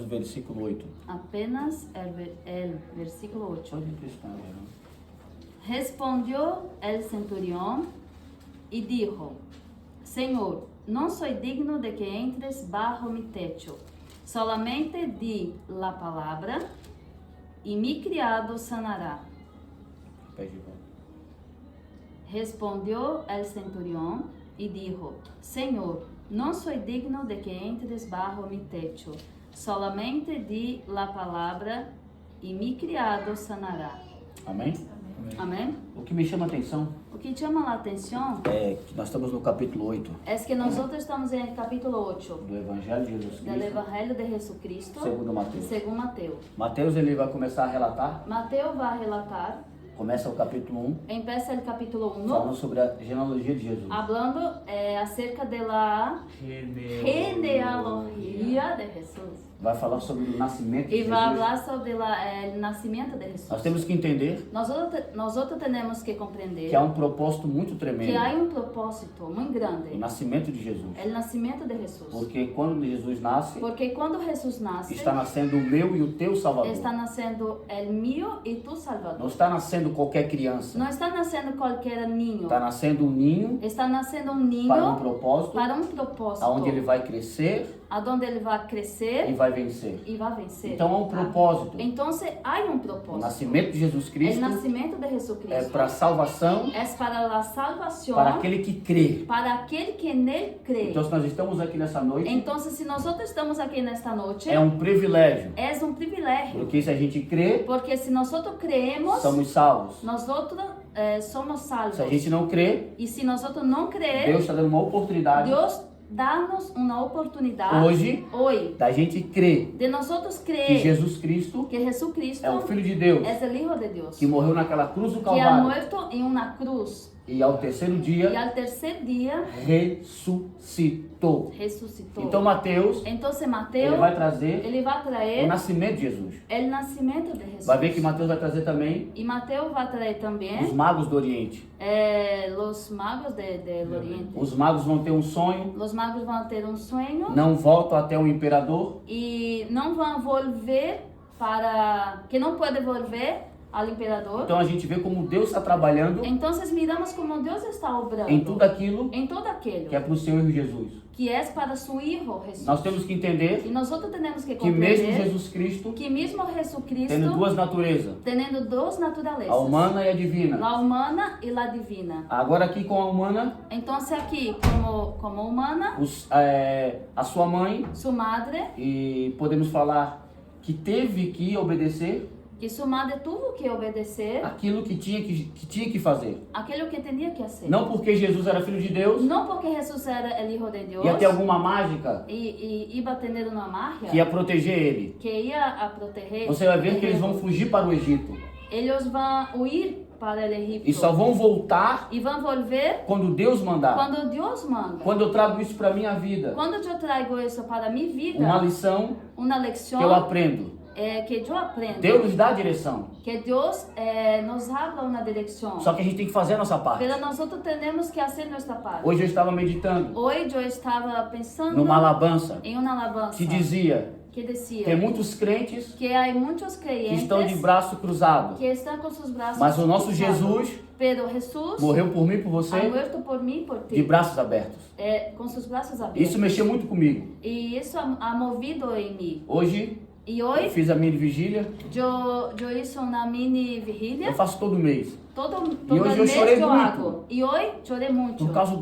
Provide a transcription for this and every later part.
O versículo 8. Apenas el versículo 8. Só de cristão, né? Respondió el centurión y dijo: Señor, no soy digno de que entres bajo mi techo. Solamente di la palabra y mi criado sanará. Pede volta. Respondió el centurión y dijo: Señor, no soy digno de que entres bajo mi techo. Solamente di la palabra y mi criado sanará. Amém? Amém? O que me chama a atenção O que chama a atenção é que nós estamos no capítulo 8 é que nós estamos em capítulo 8 do Evangelho de Jesus do Cristo, Evangelho de Jesus Cristo, segundo Mateus. segundo Mateus. Mateus ele vai começar a relatar, Mateus vai relatar, começa o capítulo 1, empieza o capítulo 1, falando sobre a genealogia de Jesus. hablando acerca de la genealogia de Jesus. Vai falar sobre o nascimento de E vai Jesus. falar sobre o nascimento de Jesus. Nós temos que entender Nós temos que compreender que há um propósito muito que tremendo há propósito muito no grande, nascimento de Jesus. o nascimento de Jesus. Porque quando Jesus nasce, Porque quando Jesus nasce, está nascendo o meu e o teu Salvador. está nascendo o meu e tu Não Salvador. está nascendo qualquer criança. Não está nascendo qualquer ninho. Está nascendo um ninho Está nascendo ninho para um propósito, para propósito, aonde ele vai crescer aonde ele vai crescer e vai vencer. e vai vencer. Então há um propósito. Então há O propósito. nascimento de Jesus O Cristo nascimento de Jesus Cristo é para a salvação é para a salvação para aquele que crê. para aquele que nele crê. Então, se nós estamos aqui nessa noite, Então, se nós estamos aqui nesta noite, é um privilégio. é privilégio. Porque se a gente crê, Porque se nós creemos, somos salvos. nós somos salvos. Se a gente não crê, E se nós não cremos, Deus está dando uma oportunidade Deus dá-nos uma oportunidade hoje da gente crer de nós que crer Jesus Cristo que Jesus Cristo é o Filho de Deus, é o Hijo de Deus, que morreu naquela cruz do que ha Calvário muerto em uma cruz e ao terceiro e dia ao terceiro dia ressuscitou. ressuscitou. Então Mateus, Então, ele Mateus vai trazer ele vai o trazer nascimento de Jesus. o nascimento de Jesus. Vai ver que Mateus vai trazer também E Mateus vai trazer os também magos do Oriente. os magos do Oriente. Os magos vão ter um sonho, Os magos vão ter sonho não voltam até o imperador, e não vão volver que não pode volver ao imperador. então a gente vê como Deus está trabalhando Então, miramos como Deus está obrando em tudo aquilo em todo aquilo que é para o Senhor Jesus. que é para seu Hijo Jesus. Nós temos que entender E nós temos que que mesmo compreender Jesus Cristo, que mesmo Jesus Cristo tendo duas naturezas, tendo duas naturezas, a humana e a divina, a humana e a divina. agora aqui com a humana, Então, aqui como humana, a sua mãe, sua madre, e podemos falar que teve que obedecer que sua madre teve que obedecer aquilo que tinha que fazer. aquilo que tinha que fazer. Não porque Jesus era filho de Deus, Não porque Jesus era o Hijo de Deus ia ter alguma mágica e ia ter uma magia que ia proteger ele. que ia a proteger. Você vai ver que eles vão fugir para o Egito Eles vão ir para o Egito e só vão voltar e vão volver quando Deus mandar. quando Deus manda. Quando eu trago isso para minha vida, Quando eu trago isso para minha vida, uma lição uma lição que eu aprendo. que eu aprendo. Deus nos dá a direção. Que Deus nos habla uma direção. Só que a gente tem que fazer a nossa parte. Mas nós temos que fazer nossa parte. Hoje eu estava meditando Hoje eu estava pensando numa alabança em uma alabança que dizia: que dizia tem muitos crentes que há muitos que crentes estão de braço cruzado, que estão com seus braços mas o nosso cruzados. Jesus Pero Jesus morreu por mim e por ha você muerto por mim e por ti, de braços abertos. com seus braços abertos. Isso mexeu muito comigo. E isso ha movido em mim. Hoje E eu hoje fiz a minha vigília, eu hice uma mini eu vigília. faço todo mês, Todo hoje eu mês chorei eu muito. hago. E hoje chorei muito. por causa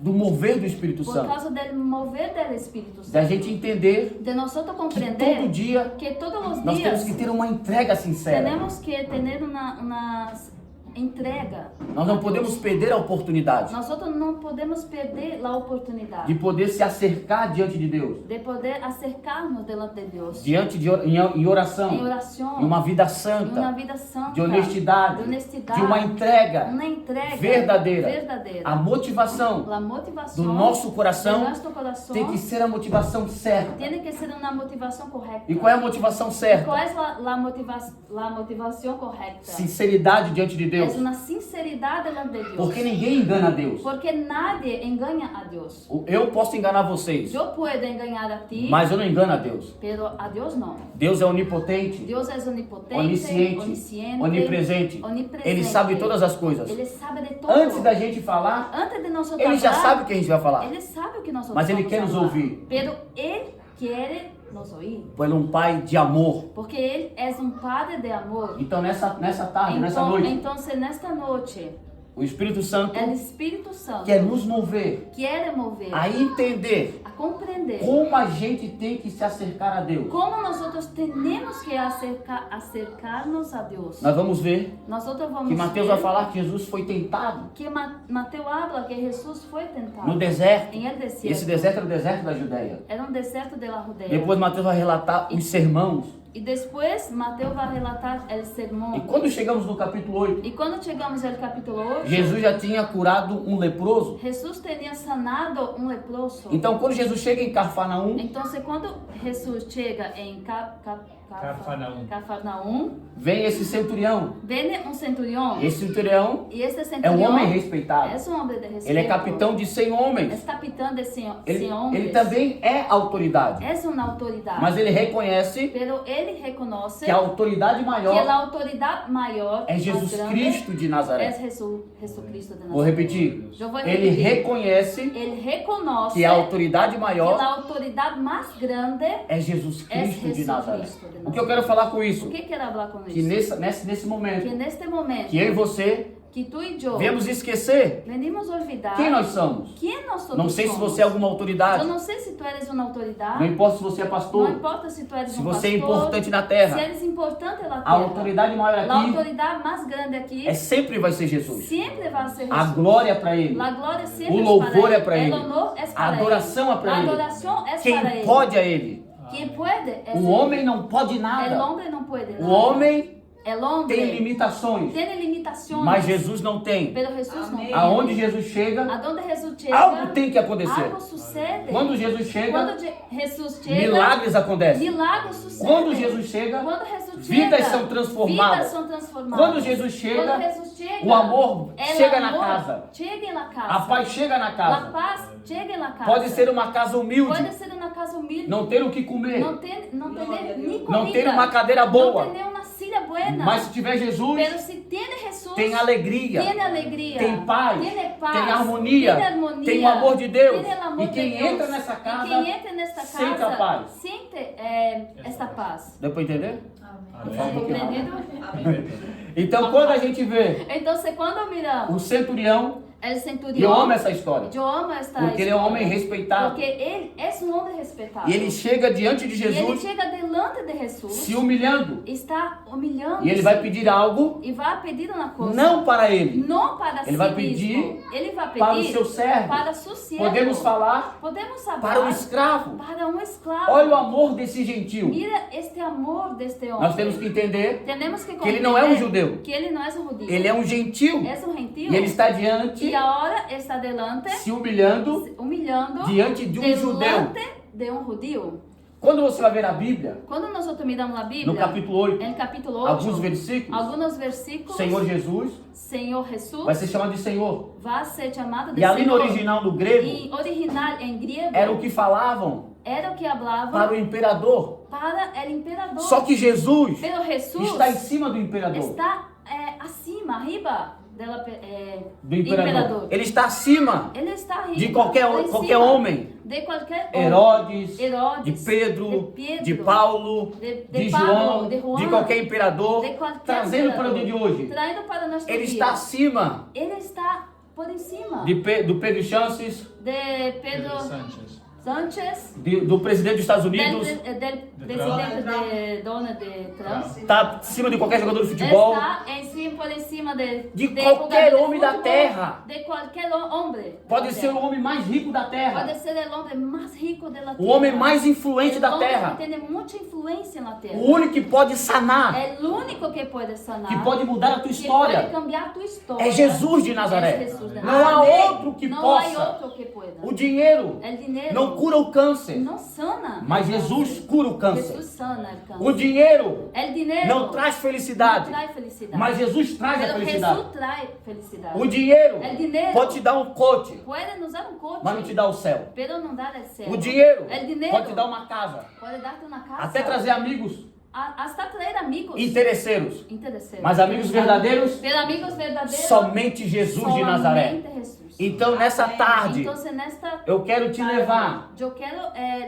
do mover do Espírito Por Santo. causa do mover do Espírito Santo. Da gente entender De nós que compreender todo dia que todos os nós dias temos que ter uma entrega sincera. temos que ter uma entrega. Nós não podemos perder a oportunidade Nós não podemos perder a oportunidade de poder se acercar diante de Deus, de poder acercar-nos delante de Deus em oração, em oração, em uma vida em uma santa, vida santa, de honestidade, honestidade, de uma entrega uma entrega verdadeira. A motivação A motivação do nosso coração do nosso coração tem que ser a motivação certa. tem que ser uma motivação correta. E qual é a motivação certa? Qual é a motivação correta? Sinceridade diante de Deus. Deus. una sinceridad delante de Dios. Porque ninguém engana a Deus. Porque nadie engaña a Dios. Eu posso enganar vocês, Yo puedo engañar a ti, mas eu não engano a Deus. pero a Dios no. Deus é onipotente, Dios es onipotente, onisciente, onisciente, onipresente. onipresente. Ele sabe todas as coisas. Ele sabe de todo. Antes da gente falar, Antes de nosotros ele já hablar, sabe o que a gente vai falar. Ele sabe o que nós Mas ele vamos quer nos falar. ouvir. Pero Ele quer nos ouvir. Por um pai de amor. Porque Ele é um Padre de amor. Então nessa tarde, nessa noite, Então, nesta noite, o Espírito Santo o Espírito Santo quer nos mover quer mover a entender a compreender como a gente tem que se acercar a Deus. como nós temos que acercar-nos a Deus. Nós vamos ver Nosotros vamos que Mateus ver vai falar que Jesus foi tentado que Mateus habla que Jesus foi tentado no deserto. em el desierto. Esse deserto era o deserto da Judéia. Era um deserto de la Judea. Depois Mateus vai relatar os sermãos. E depois Mateus vai relatar o sermão. E quando chegamos no capítulo 8, E quando chegamos ao capítulo 8, Jesus já tinha curado um leproso. Jesus tinha sanado um leproso. Então quando Jesus chega em Cafarnaum, Então, quando Jesus chega em Cafarnaum, vem esse centurião. vem um centurião. Esse centurião E este é centurião um homem respeitado. é um homem de respeito. Ele é capitão de 100 É homens. capitão de 100 Ele homens. também é autoridade. É uma autoridade. Mas ele reconhece Pero ele reconhece que a autoridade que a maior autoridade maior é Jesus Cristo de é Nazaré. Jesus Cristo de Nazaré. Vou repetir. Eu vou Ele repetir. reconhece Ele reconhece que a autoridade que maior a autoridade mais grande. é Jesus Cristo de Jesus Nazaré. Cristo de Nazaré. O que eu quero falar com O isso? que quero falar com Que isso? nesse momento, Que neste momento, que eu e você que tu e eu viemos esquecer venimos olvidar quem nós somos. quem nós somos. Não sei se você é alguma autoridade. Eu não sei se tu eres uma autoridade. Não importa se você é Não pastor. importa se tu eres Se um você é pastor, importante na se terra. eres importante na terra. A autoridade maior A aqui autoridade mais grande aqui sempre vai ser Jesus. sempre vai ser A Jesus. glória é para Ele. A glória sempre O louvor é para para Ele. O honor é A para adoração é Ele. para A Ele. adoração é para Quem Ele. pode é Ele. Quem pode é O Ele. homem não pode El nada. hombre não pode O nada. homem El hombre tem limitações. tem limitações. Mas Jesus não tem. Pero Jesus não tem. Aonde Jesus chega, Aonde Jesus chega, algo tem que acontecer. algo sucede. Quando Jesus chega, Quando Jesus chega, milagres acontecem. milagres sucedem. Quando Jesus chega, Quando Jesus vidas chega, são transformadas. vidas são transformadas. Quando Jesus chega, Quando Jesus chega, o amor el chega na amor casa. Chega na casa. A paz chega na A casa. paz chega na casa. Pode ser uma casa humilde, Pode ser uma casa humilde. não ter o que comer, Não ter nem comida. não ter uma cadeira boa. Não ter uma silla buena. Mas se tiver Jesus, Pero se tem Jesus, tem alegria, tem alegria, tem paz, tem tem harmonia, tem o amor de Deus. tem o amor E de quem Deus. entra nessa casa, E quem entra nesta casa sente a paz. sente esta paz. Deu para entender? Vou falar um pouquinho mais. Compreendido? Então, quando a gente vê Então, quando miramos o centurião, el e centurião, eu amo essa história, eu amo esta porque ele é um história, homem respeitado. Porque ele é um homem respeitado. E ele chega diante de E ele Jesus, chega delante de Jesus, se humilhando. está humilhando. E ele vai pedir algo, E vai pedir uma coisa. não para ele, Não para Ele si vai mesmo. pedir Ele vai pedir para o seu servo. para seu servo. Podemos falar Podemos falar para o escravo. para um escravo. Olha o amor desse gentil. Mira este amor deste homem. Nós temos que entender Temos que que ele não é um compreender judeu. Que ele não é um judeu. Ele é um gentil. É um gentil. E ele está diante, E agora está delante, se humilhando, humilhando diante de um judeu. delante de um judeu. Quando você vai ver a Bíblia, Quando nós miramos a Bíblia, no capítulo 8, no capítulo 8, alguns versículos, alguns versículos, Senhor Jesus Senhor Jesus vai ser chamado de Senhor. vai ser chamado de E ali no Senhor. original do grego, Em original, em grego, era o que falavam era o que falava para o imperador. para o imperador. Só que Jesus Pero Jesus está em cima do imperador. está acima, arriba Do imperador. Ele está acima Ele está arriba, de qualquer homem. De qualquer homem. Herodes, Herodes, de Pedro, de Pedro, de Paulo, de João, Paulo, de Juan, de qualquer imperador, de qualquer trazendo para o imperador, dia de hoje. Traindo para o nosso Ele dia. está acima Ele está por em cima do Pedro Chances, de Pedro Sánchez, do presidente dos Estados Unidos, del presidente de Donald Trump. está acima de qualquer jogador de futebol, Está por em cima de qualquer jogador de homem da futebol, terra. De qualquer homem. Pode ser o homem mais rico da terra, Pode ser o homem mais rico da terra. o homem mais influente da homem terra, que tem muita influência na terra. o único que pode sanar, É o único que pode sanar. que pode mudar a tua que história. pode cambiar a tua história. É Jesus de Nazaré. É Jesus de Não há Nazaré. outro que não possa. há outro que pueda. O dinheiro O dinheiro não cura o câncer, não sana. mas Jesus cura o câncer. câncer. Jesús sana el cáncer. O dinheiro El dinero não traz felicidade, no trae felicidad. mas Jesus traz a Pero felicidade. Jesús trae felicidad. O dinheiro El dinero pode te dar um coche, puede nos dar un coche, mas não te dá o céu. pero no dar el cielo. O dinheiro El dinero pode te dar uma casa, puede darte una casa. até trazer amigos Hasta traer amigos interesseiros. interesantes. Mas amigos verdadeiros, Pero amigos verdadeiros, somente Jesus de Nazaré. solamente Jesús. Então nessa tarde, Então, nesta eu quero te levar, eu quero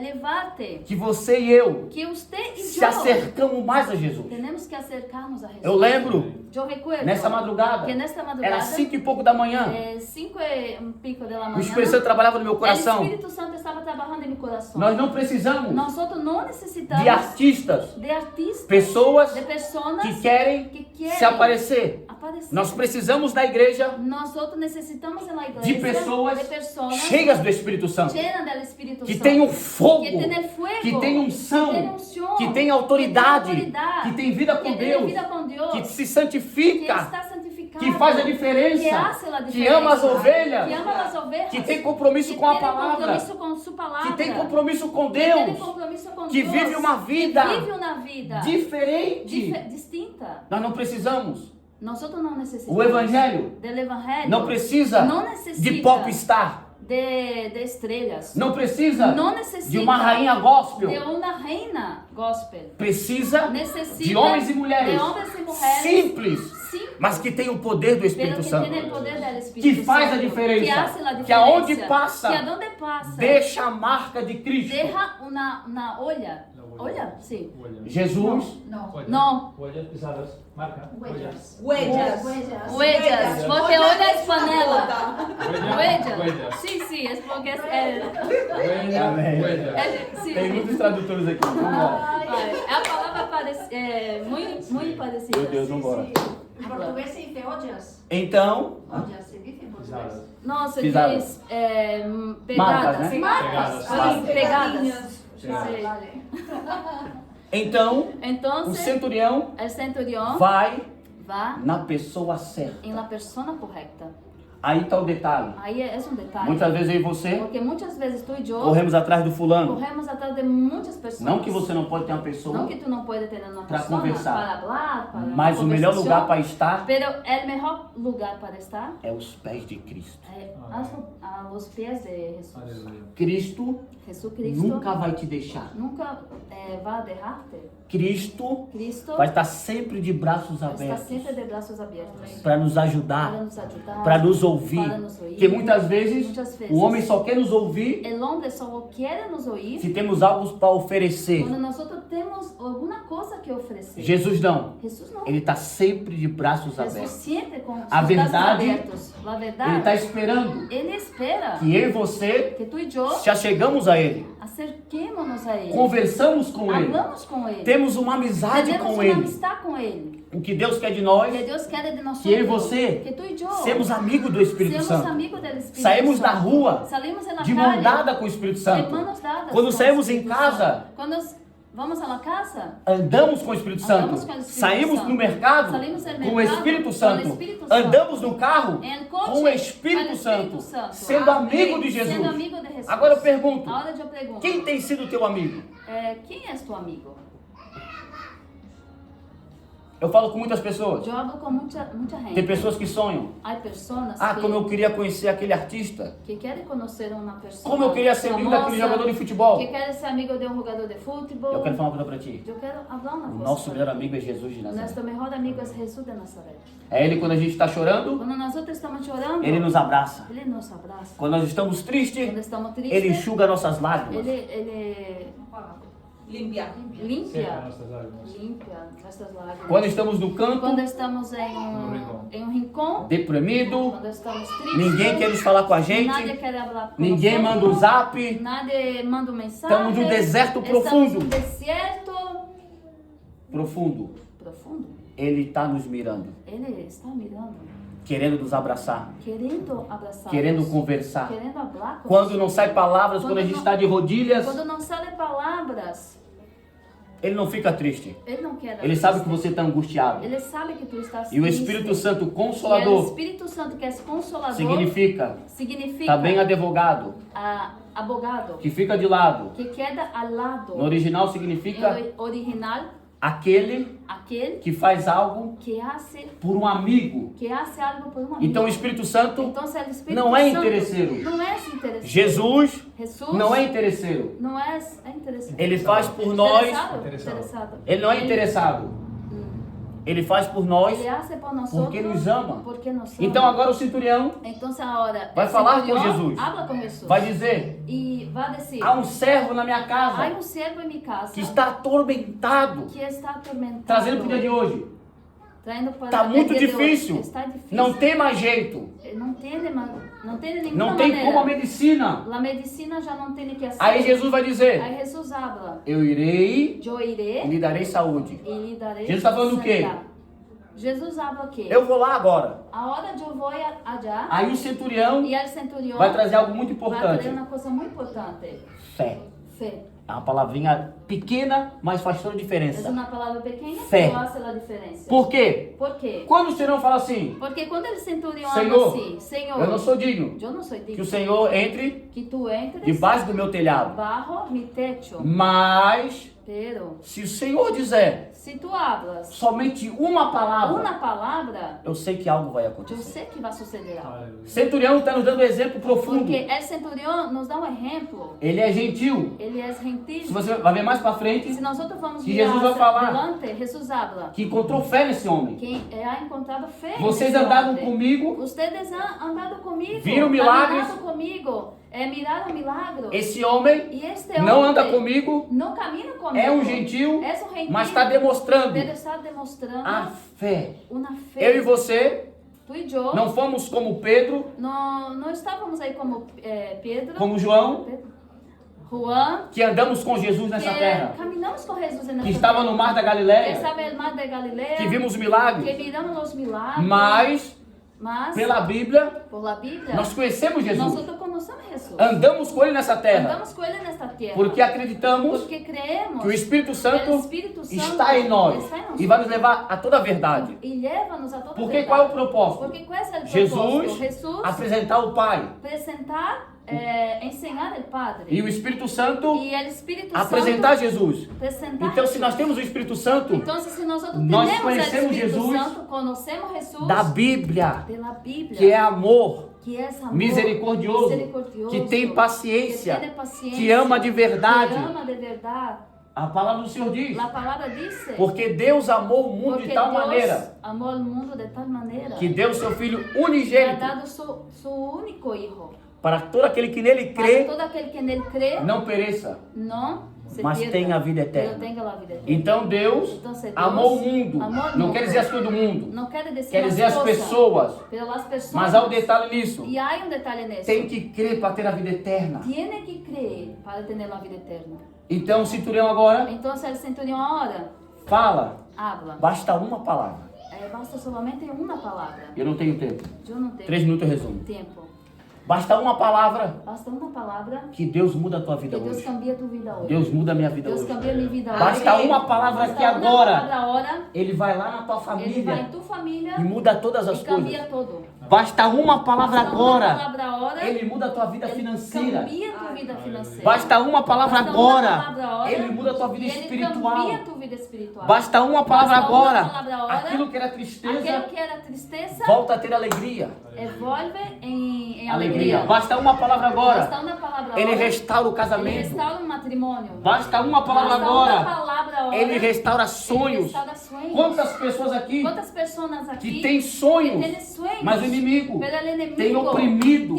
levar-te que você e eu que usted e se eu acercamos mais a Jesus. temos que acercarmos a Jesus. Eu lembro, Eu recuerdo nessa madrugada, que nesta madrugada era 5 e pouco da manhã, 5:00 da o manhã. Espírito Santo trabalhava no meu O coração. Espírito Santo estava trabalhando em meu coração. Nós não precisamos Nós não necessitamos de artistas, de artistas, pessoas de pessoas que querem querem se aparecer. aparecer. Nós precisamos da igreja Nós necessitamos na igreja de pessoas pessoas cheias do Espírito Santo, llenas del Espírito que Santo, tem um fogo, que tem fuego, que tem unção, que tem unção, que tem autoridade, que tem autoridade, que tem vida com que tem Deus, vida com Deus, que se que santifica, está santificado, que faz a diferença, que hace a que ama as ovelhas, que ama as ovelhas, que tem compromisso que com a tem palavra, compromisso com sua palavra, que tem compromisso com que tem Deus, compromisso com que Deus, vive uma vida que vive uma vida diferente. distinta. Nós não precisamos. Nós não necessitamos O evangelho do evangelho, não precisa não necessita de popstar, de estrelas, não precisa não necessita de uma rainha gospel, de uma reina gospel, precisa necessita de homens e mulheres de homens e mulheres simples, mas que tem o poder do pero Espírito que Santo, tem o poder do Espírito que faz a Santo, diferença, que hace la que aonde diferença, passa, que aonde passa, deixa a marca de Cristo. deja una olla, sim, Jesus, não, Huellas pisadas. Marca. Huellas. huellas, porque olla é panela, huellas, sim, é porque Amém. sim, Tem muitos tradutores aqui. Vamos embora. a palavra muito parecida. Meu Deus, vamos embora. Em português se dice ollas. então, Ollas se dice em português. Pisadas. Nossa, Pisadas. diz pegadas, Marcas, né? Marcas. Sim, pegadas. Ah, Sim. vale. então, o Então, centurião el centurión vai va na pessoa certa. en la persona correcta. Aí está o detalhe. Aí é um detalhe. Muitas vezes eu e você Porque muitas vezes tu e eu corremos atrás do fulano. corremos atrás de muitas pessoas. Não que você não pode ter uma pessoa, Não que tu não pode ter uma Pra pessoa conversar. para falar, para mas o melhor conversação. lugar para estar Pero el mejor lugar para estar é os pés de Cristo. é a los pies de Jesús. Aleluya. Cristo Jesucristo nunca vai te deixar. nunca vai deixar-te. Cristo Cristo vai estar sempre de braços está abertos sempre de braços abertos para nos para ajudar, nos ajudar, para nos ouvir. para nos ouvir. Porque muitas vezes Muitas vezes. o homem só quer nos ouvir El homem só quer nos ouvir se temos algo para oferecer. quando nós temos alguma coisa que oferecer. Jesus não. Jesus não. Ele está sempre de braços Jesus abertos. sempre com os A braços verdade, abertos. A verdade, Ele está esperando Ele espera que eu e você que tu e eu se achegamos a Ele, acerquemos-nos a Ele. conversamos com Ele, Hablamos com Ele. temos uma amizade Temos com uma Ele. amistade com Ele. O que Deus quer de nós, Que Deus quer de nós. que eu e você Que tu e eu sermos amigos do Espírito sermos Santo. amigos do Espírito Saímos Santo. da rua Saímos na de calle, mão dada com o Espírito de Santo. manos dadas Quando com o saímos em Espírito casa, Santo. Quando vamos à casa, andamos com o Espírito Santo. Andamos com o Espírito Saímos Santo. no mercado Saímos no com o mercado Espírito com o Santo. Espírito Santo. Andamos no carro em coche, com o Espírito al Santo, Santo. sendo amigo de Sendo Jesus. amigo de Jesus. Agora eu pergunto, Agora eu pergunto. quem tem sido teu amigo? Quem é tu amigo? Eu falo com muitas pessoas. Eu hablo com muita gente. Tem pessoas que sonham. Há pessoas Como eu queria conhecer aquele artista. que querem conhecer uma pessoa. Como eu queria ser amigo daquele famosa, jogador de futebol. Que querem ser amigo de jogador de futebol. Eu quero falar uma coisa para ti. Eu quero falar uma O coisa. nosso para melhor ti. amigo é Jesus de Nazaré. Nosso melhor amigo é Jesus de Nazaré. É Ele quando a gente está chorando, Quando nós outros estamos chorando, Ele nos abraça. Ele nos abraça. Quando nós estamos Quando tristes, estamos tristes, Ele enxuga nossas lágrimas. Ele Limpia. Seca limpia nuestras lágrimas. nossas lágrimas. Quando estamos no canto, Quando estamos rincón. em um rincão, deprimido, quando estamos tristes, ninguém quer nos falar com a nadie gente, quer falar com ninguém nós, manda um zap. nadie manda mensagem. Estamos num deserto Estamos profundo. num deserto Profundo, profundo. Ele está nos mirando, Ele está mirando, querendo nos abraçar, querendo abraçar, querendo conversar. querendo falar com Quando nós. não sai palavras, quando a gente está de rodilhas, Quando não saem palavras, ele não fica triste. Ele não quer. Ele sabe que você está angustiado. Ele sabe que tu estás E o Espírito triste. Santo E o Consolador Espírito Santo que é consolador significa também advogado, abogado, que fica de lado. que queda ao lado. No original significa Em original, aquele aquele que faz algo que hace por um amigo. algo por um amigo. Então o Espírito Santo Então, se o Espírito não é Santo interesseiro. Não é interesseiro. Jesus Jesus não é interesseiro. Não é interesseiro. Ele faz por nós. Interessado. Ele não é interessado. Ele faz por nós Ele hace por nós porque nos ama. Porque nos ama. Então agora o centurião Então agora vai el falar com centurión Jesus. habla com Jesus. vai dizer: E vai dizer: há um servo na minha há casa servo em minha casa que está atormentado. que está atormentado. Trazendo para o dia de hoje. Traindo para Está o muito dia de hoje. difícil. Está difícil. Não tem mais jeito. Não tem nenhuma Não tem maneira. como a medicina. A medicina já não tem o que fazer. Aí Jesus vai dizer: Aí Jesus habla: eu irei eu e irei lhe darei saúde. e lhe darei. Jesus está falando o quê? sanidade. Jesus habla o quê? Eu vou lá agora. A hora eu vou allá. Aí o centurião E o centurião vai trazer algo muito vai importante. trazer uma coisa muito importante. Fé. Fé. É uma palavrinha pequena, mas faz toda a É diferença. uma palavra pequena Fé. que faz a diferença. Por quê? Por quê? Quando o Senhor fala assim: Porque quando o centurião Senhor, habla assim: Senhor, eu não sou digno eu não sou digno que o Senhor entre que tu entres debaixo do meu telhado. bajo mi techo. Mas, Pero, se o Senhor dizer se tu hablas somente uma palavra, uma palavra, eu sei que algo vai eu acontecer. sei que vai suceder algo. Aleluia. Centurião está nos dando um exemplo profundo. Porque o centurião nos dá um exemplo. Ele é gentil. Ele é gentil. Se você vai ver mais para frente, Se nós vamos que mirar Jesus vai falar. adelante, Jesus habla. que encontrou fé nesse homem. Quem ha encontrado fé. Vocês nesse andaram homem. comigo, Vocês han andado comigo. viram milagres. Caminhado comigo. Miraram milagros. Esse homem E este não homem anda comigo, não camina comigo. é um gentil, É um gentil, mas está demonstrando Ele está demonstrando a fé. uma fé. Eu e você Tu e eu não fomos como Pedro, não estávamos aí como Pedro, como João, Juan, que andamos com Jesus nessa terra, caminhamos com Jesus nessa que estava no mar da que Galileia, estava no mar da Galileia, que vimos que milagres, miramos os milagres, mas pela Bíblia por la Bíblia, nós conhecemos Jesus, nós conhecemos Jesus. andamos com Ele nessa terra, Andamos com Ele nesta terra. porque acreditamos Porque creemos que o Espírito Santo o Espírito Santo está em nós está em nós. e vai nos levar a toda a verdade. E leva-nos a toda a Porque verdade. qual é o propósito? Porque qual é o propósito? Jesus Jesus apresentar o Pai apresentar, ensinar o Padre. e o Espírito Santo E o Espírito apresentar Santo Jesus. apresentar Então, se Jesus. nós temos o Espírito Santo Então, se nós Nós temos o conhecemos Espírito Jesus Santo, conhecemos Jesus da Bíblia, pela Bíblia, que é amor, que é esse amor misericordioso, que tem paciência, que tem paciência, que ama de verdade. que ama de verdade. A palavra do Senhor diz: A palavra diz: porque Deus amou o mundo porque de tal Deus maneira amou o mundo de tal maneira que deu seu Filho que ha unigênito dado su único hijo para todo aquele que nele para crê todo aquele que nele crê não pereça, não se mas pierda, tenha a vida pero eterna. tenha a vida eterna. Então Deus Então, se Deus amou o mundo. amou o Não mundo, quer dizer as coisas do mundo, não quer dizer, quer dizer as pessoas. pelas pessoas, Mas há um detalhe nisso: e há detalhe nisso. tem que crer para ter a vida eterna. Tiene que crer para ter a vida eterna. Então o centurião agora Então, se o centurião ora, fala, habla. basta uma palavra. Basta solamente uma palavra. Eu não tenho tempo. Eu não tenho 3 minutos eu resumo. tempo. Basta uma palavra Basta uma palavra que Deus muda a tua vida que Deus hoje. cambia a tua vida hoje. Deus muda a minha vida Deus hoje. cambia a minha vida hoje. Basta uma palavra Basta que uma agora palavra ora, Ele vai lá na tua ele vai em família tua família e muda todas as e cambia coisas. tudo. Basta uma palavra Basta uma agora, palavra ora, Ele muda a tua vida ele financeira. cambia a tua vida financeira. Basta uma palavra Basta uma palavra agora, ora, Ele muda a tua vida e ele espiritual. cambia a tua vida espiritual. Basta uma palavra Basta uma agora, palavra ora, aquilo que era Aquilo tristeza que era tristeza volta a ter alegria. evolve em Alegria. alegria. Basta uma palavra agora, Basta uma palavra Ele ora, restaura o ele casamento. restaura o matrimônio. Basta uma palavra Basta uma agora, palavra ora, Ele restaura ele sonhos. restaura sonhos. Quantas pessoas aqui Quantas pessoas aqui que têm sonhos, que têm sonhos, mas o inimigo pero el enemigo tem oprimido,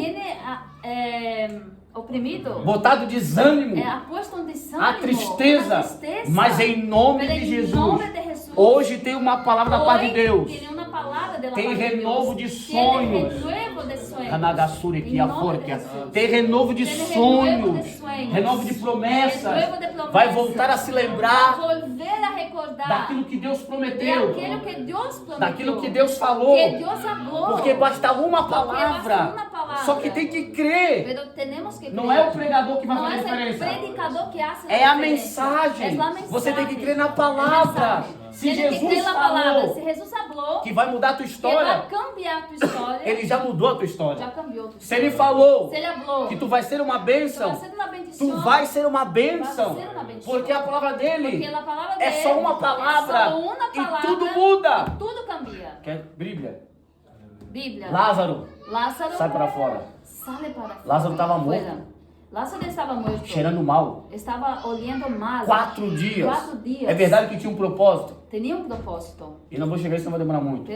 oprimido, botado desânimo, ha puesto um desânimo, a tristeza, uma tristeza, mas em nome pero de em Jesus, nome de Jesus, hoje tem uma palavra da parte de Deus. Tem uma palavra da Tem parte de renovo Deus. de sonhos. Tem renovo de sonhos. Hanagassuri, que Em a nome forca. de Jesus. Tem renovo de Tem renovo de sonhos, sonhos. renovo de promessas. Renovo de promessas. Vai voltar a se lembrar Volver a recordar daquilo que Deus prometeu, daquilo que Deus prometeu, daquilo que Deus falou, que Deus falou, porque basta uma porque basta palavra uma palabra. Só que tem que crer. Pero tenemos que Não creer. é o pregador que vai No fazer a es el diferença. predicador que hace la É a diferencia. mensagem. Es la mensaje. Você tem que crer na El palavra. mensaje. Se Tiene que creer Jesus na palavra. falou Se Jesus habló, que vai mudar a tua que vai história, cambiar tu história, ele já mudou a tua já história. cambiou tu Se ele história. falou Se ele habló, que tu vai ser uma tu bênção, vai ser uma bendição. tu vai ser uma bênção. Vai ser uma bendição. Porque a palavra dele Porque a palavra é dele só uma palavra. é só uma palavra, E tudo muda. Tudo cambia. Quer Bíblia? Bíblia. Lázaro, Lázaro sai para fora. sale para fora. Lázaro estava morto. Fuera. Lázaro estava morto. Cheirando mal. Estava olhando mal. 4 dias. 4 dias. É verdade que tinha um propósito. Tinha um propósito. E não vou chegar, isso não vai demorar muito.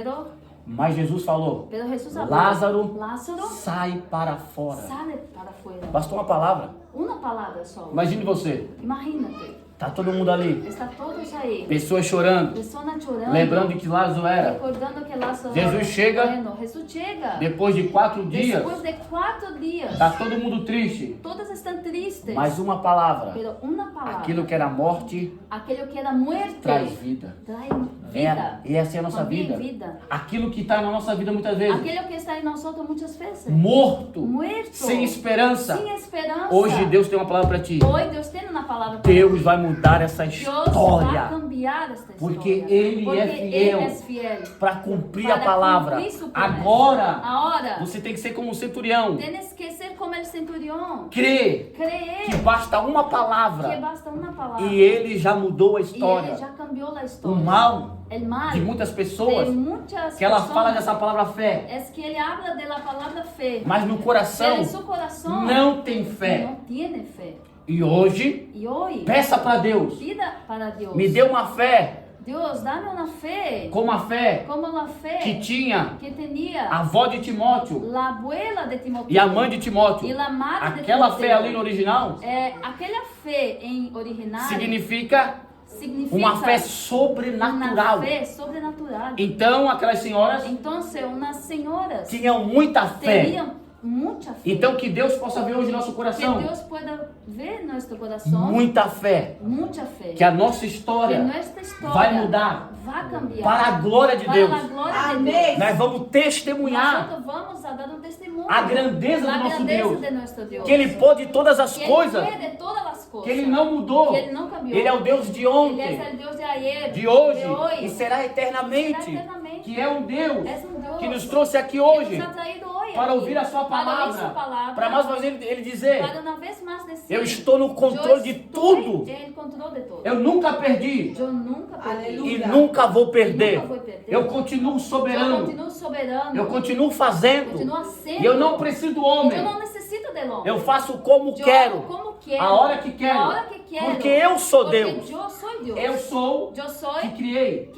Mas Jesus falou: Pero Jesus falou, Lázaro, Lázaro, sai para fora. sale para fora. Bastou uma palavra. Uma palavra só. Imagine você. Imagínate. Tá todo mundo ali. Está todos aí. Pessoas chorando. Pessoas chorando. Lembrando que Lázaro era. Recordando que Lázaro Jesus chega. Bueno, Jesus chega. Depois de 4 dias. Depois de 4 dias. Tá todo mundo triste. Todos estão tristes. Mas uma palavra. Pero uma palavra. Aquilo que era morte Aquilo que era muerte. traz vida. Traz É, vida. e essa é a nossa Também vida. Aquilo que está na nossa vida muitas vezes. Aquilo que está em nós muitas vezes. Morto. Muerto. Sem esperança. Sem esperança. Hoje Deus tem uma palavra para ti. Hoje Deus tem uma palavra para Deus ti. vai mudar essa Deus vai história cambiar esta história. Porque Ele Porque é fiel. Ele é fiel. para cumprir Para a palavra. cumprir su promessa. Agora Agora, você tem que ser como um centurião. tienes que ser como el centurión. Crer Creer que basta uma que palavra basta uma palavra. e Ele já mudou a E ele história. já cambiou a O história. mal El mal de muitas de pessoas muitas que ela pessoas fala dessa palavra fé, es que ele habla de la palabra fe. mas no Pero coração en su corazón não tem fé. no tiene fe. E hoje, Y hoy peça para Deus, pida para Dios. me dê uma fé Dios, dame una fe. como a fé Como la fe que tinha que tenía a avó de Timóteo la abuela de Timoteo e a mãe de Timóteo. y la madre de Aquela Timoteo. fé ali no original Aquela fe en original significa significa uma fé una sobrenatural. fe sobrenatural. Então aquelas senhoras Entonces, unas señoras tinham muita fé. tenían mucha fe. Então que Deus possa ver hoje nosso Que coração. Dios pueda ver nuestro corazón. Muita fé. Mucha fe. Que a nossa Que história nuestra historia vai mudar vai cambiar para a glória de para Deus. a glória de Amém. Deus. Nós vamos testemunhar Nosotros vamos a dar un testimonio a grandeza do la nosso grandeza Deus. de nuestro Dios. Que Ele pode todas as Que Ele coisas. puede todas las cosas. Que Ele não mudou. Que Ele não cambiou. Ele é o Deus de Ele ontem, é o Deus de ayer, de hoje de hoy, e será eternamente. Será eternamente. Que é um Deus Es un Dios que nos trouxe aqui que hoje nos ha traído hoy para aquí, ouvir a Sua para oír palavra. su palabra, Para mais uma vez Ele dizer: para una vez más decir, eu estou no controle de tudo. Ele controle de tudo. Eu nunca perdi. Eu nunca perdi. E nunca vou perder. Nunca vou perder. Eu continuo Eu soberano. continuo soberano. Eu continuo fazendo. Continuo sendo. E eu não preciso do homem. Eu não necessito do homem. Eu faço como Eu quero. hago como quero. A hora que quero. A hora que quero. Porque eu sou Porque Deus. Eu sou Deus. Eu sou Eu sou que criei.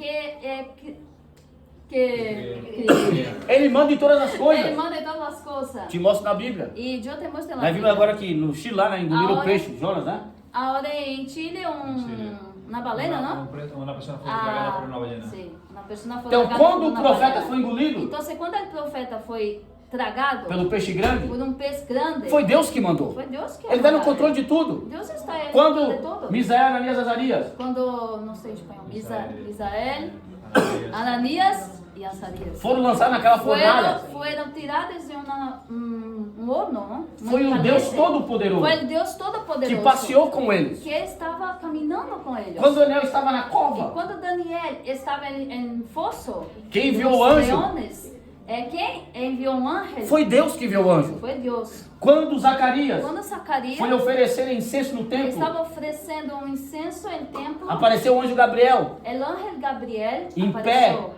que Ele manda em todas as Ele coisas. manda em todas as coisas. Te mostro na Bíblia. E eu te mostro lá. Nós vimos agora que no Chile, lá, né, engoliram o Agora- peixe, Jonas, né? Ahora en Chile una baleena, ¿no? Una persona fue tragada por una ballena. Sim, uma pessoa foi Então, tragada quando por o uma profeta baleena. foi engolido Então, quando o profeta foi tragado pelo peixe grande, por um peixe grande, foi Deus que mandou. foi Deus que Ele está no mandou. controle de tudo. Deus está no controle de Quando tudo. Misael, Ananias, Azarias Quando, não sei em espanhol, Misael, Ananias. Ananias e Azarias foram lançados naquela fornalha, foram tirados de um horno, não? foi um Deus Foi todo-poderoso o Deus Todo-Poderoso que passeou com eles. que estava caminhando com eles. Quando Daniel estava na E cova, quando Daniel estava em fosso, quem enviou dos o anjo leones, quem enviou um anjo foi Deus que enviou o anjo. foi Deus. Quando Zacarias Quando Zacarias foi oferecer incenso no templo, estava oferecendo um incenso em templo, apareceu o anjo Gabriel, o anjo Gabriel Em apareceu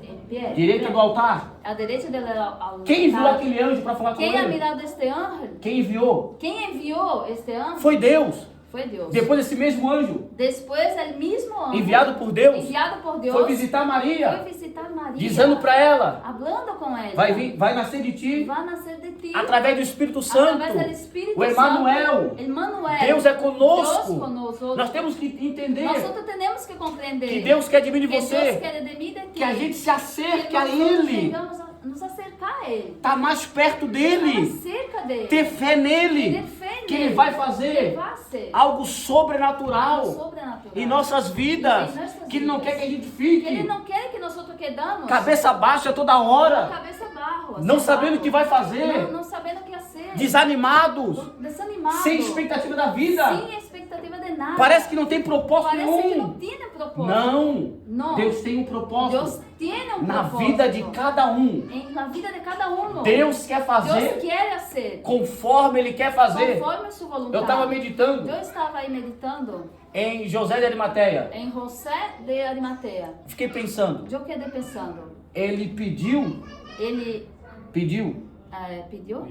em pé, direita do altar. à direita dele ao Quem enviou altar. aquele anjo para falar com Quem ha ele? mirado este anjo? Quem enviou? Quem enviou este anjo? Foi Deus. Foi Deus. Depois desse mesmo anjo, Depois, o mesmo anjo enviado por Deus, enviado por Deus foi visitar Maria, foi visitar Maria, dizendo para ela: falando com ela, vai nascer de ti, vai nascer de ti, através do Espírito Santo. através do Espírito O Emmanuel. Santo. Emmanuel. Deus é conosco. Deus conosco. Nós temos que entender Nós temos que compreender que Deus quer de mim e de que Deus você, quer de mim e de ti, que a gente se que acerque a nós Ele, chegamos a nos acercar a Ele, tá mais perto estar dele, cerca dele, ter fé nele, ter fé que nele, Ele vai Ele fazer vai ser algo sobrenatural sobrenatural em nossas vidas, Em nossas que Ele não vidas. quer que a gente que Ele fique não quer que nós quedamos cabeça baixa toda com a hora. cabeça barro, não sabendo o que vai fazer, não sabendo o que fazer, desanimados, desanimado, sem expectativa da vida. sem expectativa de nada. Parece que não tem propósito Parece que não nenhum. tem propósito. Não, Deus tem um propósito Deus tem um na propósito vida de cada um. na vida de cada um. Deus quer Deus fazer quer fazer conforme Ele quer fazer. conforme a sua vontade. Eu estava meditando Eu estava aí meditando em José de Arimateia. em José de Arimateia. Fiquei pensando, Eu quedei pensando. ele pediu Ele pediu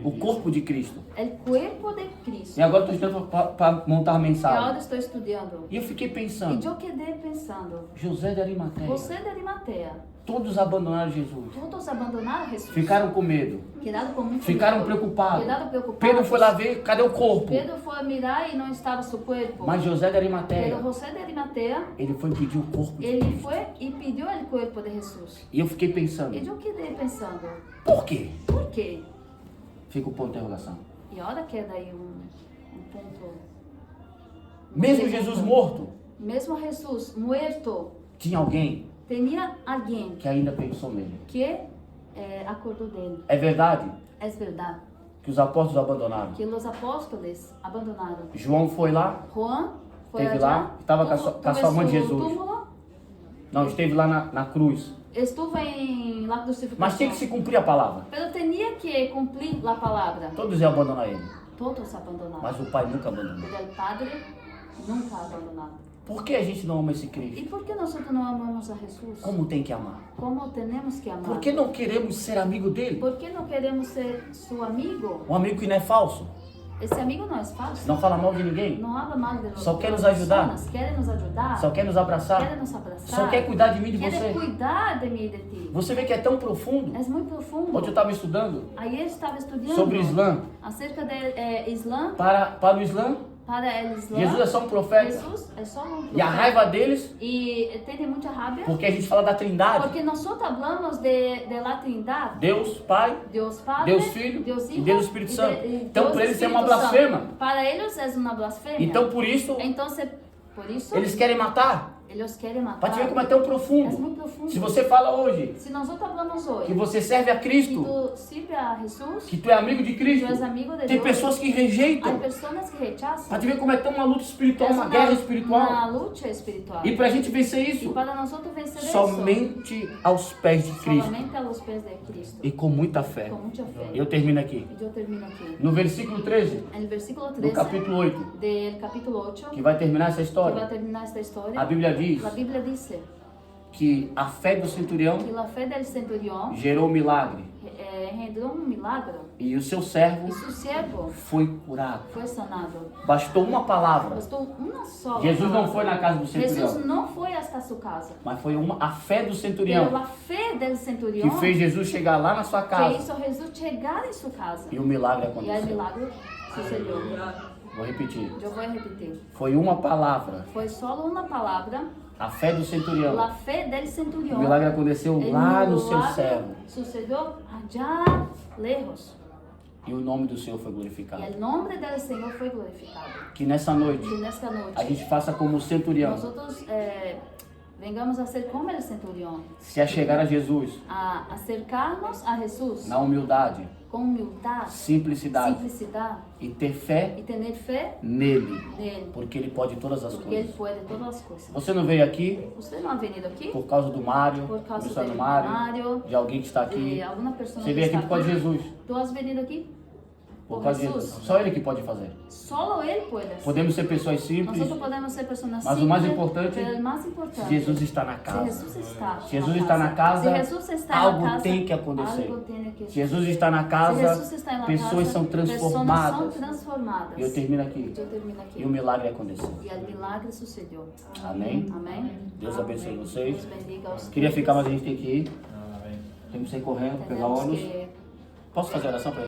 o corpo de Cristo. o corpo de Cristo. E agora estou estudando para montar a E agora mensagem. estou estudando. E eu fiquei E pensando, eu quedei pensando. José de Arimateia, José de Arimateia. todos abandonaram Jesus. Todos abandonaram Jesus. Ficaram com medo. Quedaram com muito Ficaram medo. preocupados. Quedaram preocupados. Pedro foi lá ver, cadê o corpo? Pedro foi mirar e não estava seu corpo. Mas José de Arimateia, Pero José de Arimateia, ele foi pedir o corpo de ele Cristo. foi e pediu o corpo de Jesus. E eu fiquei pensando, E eu quedei pensando, por quê? por quê? Fica o ponto de interrogação. E olha que é daí um ponto. Mesmo Jesus morto, Mesmo Jesus muerto, tinha alguém tinha alguém que ainda pensou nele. que acordou dele. É verdade É verdade que os apóstolos abandonaram. que os apóstolos abandonaram. João foi lá, Juan foi Esteve allá, lá, estava com a sua mãe de su Jesus. túmulo, não, esteve lá na cruz. estuvo em la crucificação. Mas tinha que se cumprir a palavra. Pero tinha que cumprir a palavra. Todos iam abandonar ele. Todos abandonaram. Mas o Pai nunca abandonou. Pero o Padre nunca abandonaram. Por que a gente não ama esse Cristo? E por que nós não amamos a Jesus? Como tem que amar? Como temos que amar? Por que não queremos ser amigo dele? Por que não queremos ser seu amigo? Um amigo que não é falso. Esse amigo não é falso. Não fala mal de ninguém. Não habla mal de nós. Só quer nos ajudar. Quer nos ajudar. Só quer nos abraçar. Quer nos abraçar. Só quer cuidar de mim e de Quer você. cuidar de mim e de ti. Você vê que é tão profundo. É muito profundo. Ontem eu estava estudando Aí eu estava estudando sobre o Islã. acerca de Islã. Para o Islã, Para o Islã, Jesus é só um profeta. Jesus é só um profeta. E a raiva deles, E tem muita raiva. porque a gente fala da Trindade. Porque nós falamos de la Trindade. Deus, Pai, Deus Padre, Deus Filho Deus e Hijo, Deus Espírito Santo. Então, Deus para eles é uma Espírito Santo. blasfema. Para eles é uma blasfêmia. Então, por isso, por isso, eles querem matar. eles querem matar. Para te ver como é tão É profundo. muito profundo. Se você fala hoje Se nós falamos hoje que você serve a que Cristo, tu sirve a Jesus, que tu é amigo de tu Cristo, és amigo de tem Deus, pessoas que há rejeitam. pessoas que rechaçam. Para te ver como é tão uma luta espiritual, É uma guerra espiritual. Uma luta espiritual. E para a gente vencer E isso, para nós vencer somente aos pés de isso, Cristo somente aos pés de Cristo. e com muita fé. Com muita fé. Eu termino aqui. E eu termino aqui. No versículo 13 No versículo do 13 capítulo 8, do capítulo 8, que vai terminar essa que vai história, terminar esta história, a Bíblia diz a Bíblia diz que a fé do centurião que a fé del centurião gerou um milagre rendeu um milagre e o seu servo e seu servo foi curado. foi sanado. Bastou uma palavra. Bastou uma só Jesus não palavra. foi na casa do Jesus centurião, não foi hasta sua casa. mas foi a fé do Pela centurião fé del centurião que fez Jesus chegar lá na sua que casa hizo Jesus chegar em sua casa. e o milagre E aí o aconteceu. milagre sucedeu. Vou repetir. Eu vou repetir. Foi uma palavra, Foi só uma palavra, a fé do centurião. a fé del O centurião. milagre aconteceu El lá no seu milagre servo sucedeu allá lejos. e o nome do Senhor foi E glorificado. o nome do Senhor foi glorificado. Que nessa noite Que nesta noite a gente faça como o centurião, nós outros vengamos a ser como o centurião, se achegar a Jesus a acercar-nos a Jesus na humildade, com humildade, simplicidade simplicidade e ter fé e ter fé nele, nele, porque ele pode todas as porque Ele coisas. pode todas as coisas. Você não veio aqui Você não ha venido aqui por causa do Mário, por do causa missionário do Mário, Mário, de alguém que está aqui. de alguma pessoa Você que veio aqui está por causa de aqui. Jesus, Tu has venido aqui por por causa de Jesus. Jesus. Só ele que pode fazer. Solo Ele pode hacer. Podemos ser pessoas simples, Nós podemos ser pessoas mas simples, o mais importante pero o mais importante, Jesus está na se casa. Jesus está, Se Jesus está na casa, se Jesus está algo na casa, tem que acontecer. algo tem que Se Jesus está na Se casa, Jesus está na pessoas casa, são pessoas transformadas. são transformadas. E eu termino aqui. Eu termino aqui. E o milagre aconteceu. E o milagre sucedeu. Amém? Amém? Deus abençoe vocês. Deus bendiga os Queria ficar, mas a gente tem que ir. Amém. Temos que sair correndo, pegar Temos ônibus. que Posso fazer oração para